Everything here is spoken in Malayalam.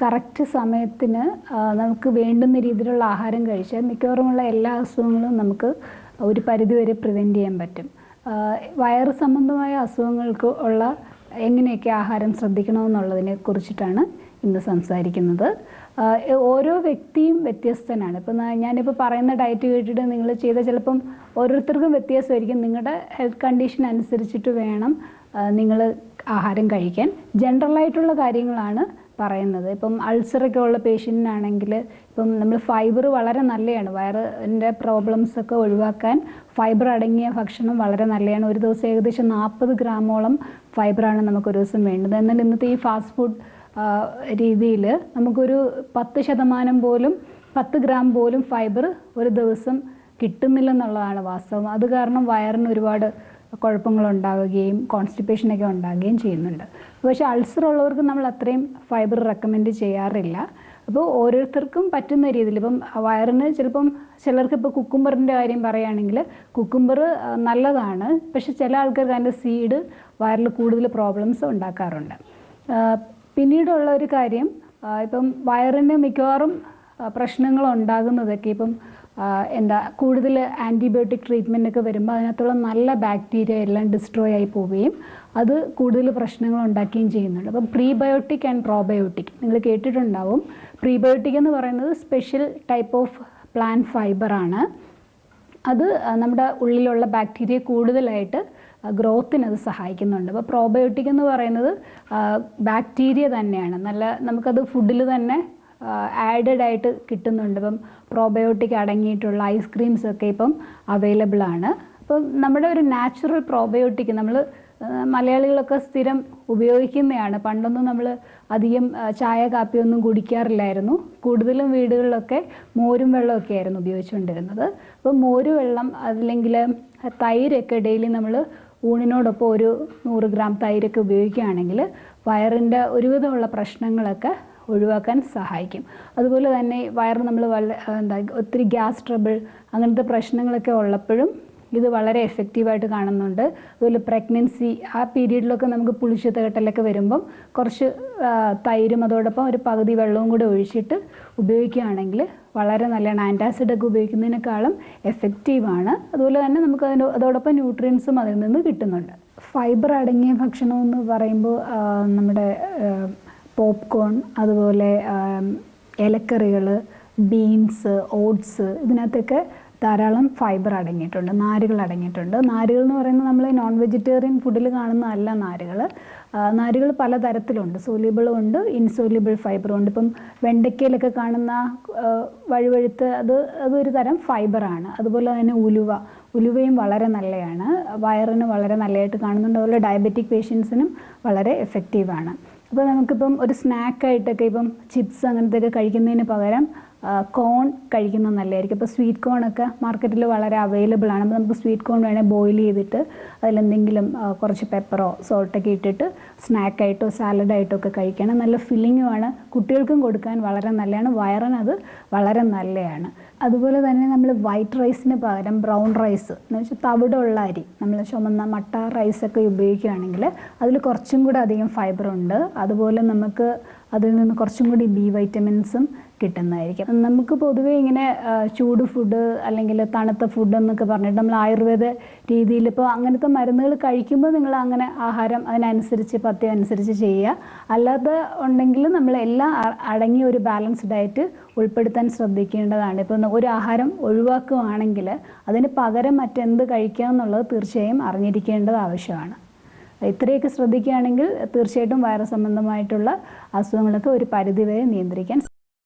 കറക്റ്റ് സമയത്തിന് നമുക്ക് വേണ്ടുന്ന രീതിയിലുള്ള ആഹാരം കഴിച്ചാൽ മിക്കവാറുമുള്ള എല്ലാ അസുഖങ്ങളും നമുക്ക് ഒരു പരിധിവരെ പ്രിവെൻറ്റ് ചെയ്യാൻ പറ്റും. വയറ് സംബന്ധമായ അസുഖങ്ങൾക്ക് ഉള്ള എങ്ങനെയൊക്കെ ആഹാരം ശ്രദ്ധിക്കണമെന്നുള്ളതിനെ കുറിച്ചിട്ടാണ് ഇന്ന് സംസാരിക്കുന്നത്. ഓരോ വ്യക്തിയും വ്യത്യസ്തനാണ്. ഇപ്പം ഞാനിപ്പോൾ പറയുന്ന ഡയറ്റ് കേട്ടിട്ട് നിങ്ങൾ ചെയ്ത ചിലപ്പം ഓരോരുത്തർക്കും വ്യത്യാസമായിരിക്കും. നിങ്ങളുടെ ഹെൽത്ത് കണ്ടീഷൻ അനുസരിച്ചിട്ട് വേണം നിങ്ങൾ ആഹാരം കഴിക്കാൻ. ജനറലായിട്ടുള്ള കാര്യങ്ങളാണ് പറയുന്നത്. ഇപ്പം അൾസറൊക്കെ ഉള്ള പേഷ്യൻറ്റിനാണെങ്കിൽ ഇപ്പം നമ്മൾ ഫൈബർ വളരെ നല്ലതാണ്. വയറിൻ്റെ പ്രോബ്ലംസൊക്കെ ഒഴിവാക്കാൻ ഫൈബർ അടങ്ങിയ ഭക്ഷണം വളരെ നല്ലതാണ്. ഒരു ദിവസം ഏകദേശം 40 ഗ്രാമോളം ഫൈബറാണ് നമുക്കൊരു ദിവസം വേണ്ടത്. എന്നാൽ ഇന്നത്തെ ഈ ഫാസ്റ്റ് ഫുഡ് രീതിയിൽ നമുക്കൊരു 10% പോലും 10 ഗ്രാം പോലും ഫൈബർ ഒരു ദിവസം കിട്ടുന്നില്ലെന്നുള്ളതാണ് വാസ്തവം. അത് കാരണം വയറിന് ഒരുപാട് കുഴപ്പങ്ങളുണ്ടാവുകയും കോൺസ്റ്റിപ്പേഷനൊക്കെ ഉണ്ടാവുകയും ചെയ്യുന്നുണ്ട്. പക്ഷേ അൾസർ ഉള്ളവർക്ക് നമ്മൾ അത്രയും ഫൈബർ റെക്കമെൻഡ് ചെയ്യാറില്ല. അപ്പോൾ ഓരോരുത്തർക്കും പറ്റുന്ന രീതിയിൽ ഇപ്പം വയറിന് ചിലപ്പം ചിലർക്ക് ഇപ്പോൾ കുക്കുംബറിൻ്റെ കാര്യം പറയുകയാണെങ്കിൽ കുക്കുംബർ നല്ലതാണ്. പക്ഷെ ചില ആൾക്കാർക്ക് അതിൻ്റെ സീഡ് വയറിൽ കൂടുതൽ പ്രോബ്ലംസ് ഉണ്ടാക്കാറുണ്ട്. പിന്നീടുള്ള ഒരു കാര്യം, ഇപ്പം വയറിന് മിക്കവാറും പ്രശ്നങ്ങൾ ഉണ്ടാകുന്നതൊക്കെ ഇപ്പം കൂടുതൽ ആൻറ്റിബയോട്ടിക് ട്രീറ്റ്മെൻ്റ് ഒക്കെ വരുമ്പോൾ അതിനകത്തുള്ള നല്ല ബാക്ടീരിയ എല്ലാം ഡിസ്ട്രോയ് ആയി പോവുകയും അത് കൂടുതൽ പ്രശ്നങ്ങൾ ഉണ്ടാക്കുകയും ചെയ്യുന്നുണ്ട്. അപ്പം പ്രീബയോട്ടിക് ആൻഡ് പ്രോബയോട്ടിക് നിങ്ങൾ കേട്ടിട്ടുണ്ടാവും. പ്രീബയോട്ടിക് എന്ന് പറയുന്നത് സ്പെഷ്യൽ ടൈപ്പ് ഓഫ് പ്ലാന്റ് ഫൈബറാണ്. അത് നമ്മുടെ ഉള്ളിലുള്ള ബാക്ടീരിയ കൂടുതലായിട്ട് ഗ്രോത്തിന് അത് സഹായിക്കുന്നുണ്ട്. അപ്പോൾ പ്രോബയോട്ടിക് എന്ന് പറയുന്നത് ബാക്ടീരിയ തന്നെയാണ്. നമുക്കത് ഫുഡിൽ തന്നെ ആഡഡ് ആയിട്ട് കിട്ടുന്നുണ്ട്. ഇപ്പം പ്രോബയോട്ടിക് അടങ്ങിയിട്ടുള്ള ഐസ്ക്രീംസൊക്കെ ഇപ്പം അവൈലബിൾ ആണ്. അപ്പം നമ്മുടെ ഒരു നാച്ചുറൽ പ്രോബയോട്ടിക് നമ്മൾ മലയാളികളൊക്കെ സ്ഥിരം ഉപയോഗിക്കുന്നതാണ്. പണ്ടൊന്നും നമ്മൾ അധികം ചായ കാപ്പിയൊന്നും കുടിക്കാറില്ലായിരുന്നു. കൂടുതലും വീടുകളിലൊക്കെ മോരും വെള്ളമൊക്കെ ആയിരുന്നു ഉപയോഗിച്ചുകൊണ്ടിരുന്നത്. അപ്പം മോര് വെള്ളം അല്ലെങ്കിൽ തൈരൊക്കെ ഡെയിലി നമ്മൾ ഊണിനോടൊപ്പം ഒരു 100 ഗ്രാം തൈരൊക്കെ ഉപയോഗിക്കുകയാണെങ്കിൽ വയറിൻ്റെ ഒരുവിധമുള്ള പ്രശ്നങ്ങളൊക്കെ ഒഴിവാക്കാൻ സഹായിക്കും. അതുപോലെ തന്നെ വയറ് നമ്മൾ ഒത്തിരി ഗ്യാസ് ട്രബിൾ അങ്ങനത്തെ പ്രശ്നങ്ങളൊക്കെ ഉള്ളപ്പോഴും ഇത് വളരെ എഫക്റ്റീവായിട്ട് കാണുന്നുണ്ട്. അതുപോലെ പ്രഗ്നൻസി ആ പീരീഡിലൊക്കെ നമുക്ക് പുളിച്ച തേട്ടലൊക്കെ വരുമ്പം കുറച്ച് തൈരും അതോടൊപ്പം ഒരു പകുതി വെള്ളവും കൂടെ ഒഴിച്ചിട്ട് ഉപയോഗിക്കുകയാണെങ്കിൽ വളരെ നല്ലതാണ്. ആൻറ്റാസിഡൊക്കെ ഉപയോഗിക്കുന്നതിനേക്കാളും എഫക്റ്റീവാണ്. അതുപോലെ തന്നെ നമുക്ക് അതോടൊപ്പം ന്യൂട്രിയൻസും അതിൽ നിന്ന് കിട്ടുന്നുണ്ട്. ഫൈബർ അടങ്ങിയ ഭക്ഷണം എന്ന് പറയുമ്പോൾ നമ്മുടെ പോപ്കോൺ, അതുപോലെ ഇലക്കറികൾ, ബീൻസ്, ഓട്സ്, ഇതിനകത്തൊക്കെ ധാരാളം ഫൈബർ അടങ്ങിയിട്ടുണ്ട്, നാരുകൾ അടങ്ങിയിട്ടുണ്ട്. നാരുകൾ എന്ന് പറയുന്നത് നമ്മൾ നോൺ വെജിറ്റേറിയൻ ഫുഡിൽ കാണുന്നതല്ല നാരുകൾ. നാരുകൾ പലതരത്തിലുണ്ട്. സോല്യൂബിളും ഉണ്ട്, ഇൻസോല്യൂബിൾ ഫൈബറും ഉണ്ട്. ഇപ്പം വെണ്ടയ്ക്കയിലൊക്കെ കാണുന്ന വഴുവഴുത്ത് അതൊരു തരം ഫൈബറാണ്. അതുപോലെ തന്നെ ഉലുവയും വളരെ നല്ലതാണ്, വയറിന് വളരെ നല്ലതായിട്ട് കാണുന്നുണ്ട്. അതുപോലെ ഡയബറ്റിക് പേഷ്യൻസിനും വളരെ എഫക്റ്റീവാണ്. അപ്പോൾ നമുക്കിപ്പം ഒരു സ്നാക്കായിട്ടൊക്കെ ഇപ്പം ചിപ്സ് അങ്ങനത്തെയൊക്കെ കഴിക്കുന്നതിന് പകരം കോൺ കഴിക്കുന്നത് നല്ലതായിരിക്കും. ഇപ്പോൾ സ്വീറ്റ് കോണൊക്കെ മാർക്കറ്റിൽ വളരെ അവൈലബിൾ ആണ്. അപ്പോൾ നമുക്ക് സ്വീറ്റ് കോൺ വേണേൽ ബോയിൽ ചെയ്തിട്ട് അതിലെന്തെങ്കിലും കുറച്ച് പെപ്പറോ സോൾട്ടൊക്കെ ഇട്ടിട്ട് സ്നാക്കായിട്ടോ സാലഡായിട്ടോ ഒക്കെ കഴിക്കണം. നല്ല ഫില്ലിങ്ങുമാണ്, കുട്ടികൾക്കും കൊടുക്കാൻ വളരെ നല്ലതാണ്, വയറിനത് വളരെ നല്ലതാണ്. അതുപോലെ തന്നെ നമ്മൾ വൈറ്റ് റൈസിന് പകരം ബ്രൗൺ റൈസ് എന്ന് വെച്ചാൽ തവിടുള്ള അരി, നമ്മൾ ചുമന്ന മട്ട റൈസൊക്കെ ഉപയോഗിക്കുകയാണെങ്കിൽ അതിൽ കുറച്ചും കൂടെ അധികം ഫൈബറുണ്ട്. അതുപോലെ നമുക്ക് അതിൽ നിന്ന് കുറച്ചും കൂടി ബി വൈറ്റമിൻസും കിട്ടുന്നതായിരിക്കും. നമുക്ക് പൊതുവേ ഇങ്ങനെ ചൂട് ഫുഡ് അല്ലെങ്കിൽ തണുത്ത ഫുഡ് എന്നൊക്കെ പറഞ്ഞിട്ട് നമ്മൾ ആയുർവേദ രീതിയിൽ ഇപ്പോൾ അങ്ങനത്തെ മരുന്നുകൾ കഴിക്കുമ്പോൾ നിങ്ങൾ അങ്ങനെ ആഹാരം അതിനനുസരിച്ച് പഥ്യം അനുസരിച്ച് ചെയ്യുക. അല്ലാതെ ഉണ്ടെങ്കിൽ നമ്മൾ എല്ലാം അടങ്ങിയ ഒരു ബാലൻസ് ഡയറ്റ് ഉൾപ്പെടുത്താൻ ശ്രദ്ധിക്കേണ്ടതാണ്. ഇപ്പോൾ ഒരു ആഹാരം ഒഴിവാക്കുകയാണെങ്കിൽ അതിന് പകരം മറ്റെന്ത് കഴിക്കുക എന്നുള്ളത് തീർച്ചയായും അറിഞ്ഞിരിക്കേണ്ടത് ആവശ്യമാണ്. ഇത്രയൊക്കെ ശ്രദ്ധിക്കുകയാണെങ്കിൽ തീർച്ചയായിട്ടും വയറ് സംബന്ധമായിട്ടുള്ള അസുഖങ്ങളൊക്കെ ഒരു പരിധിവരെ നിയന്ത്രിക്കാൻ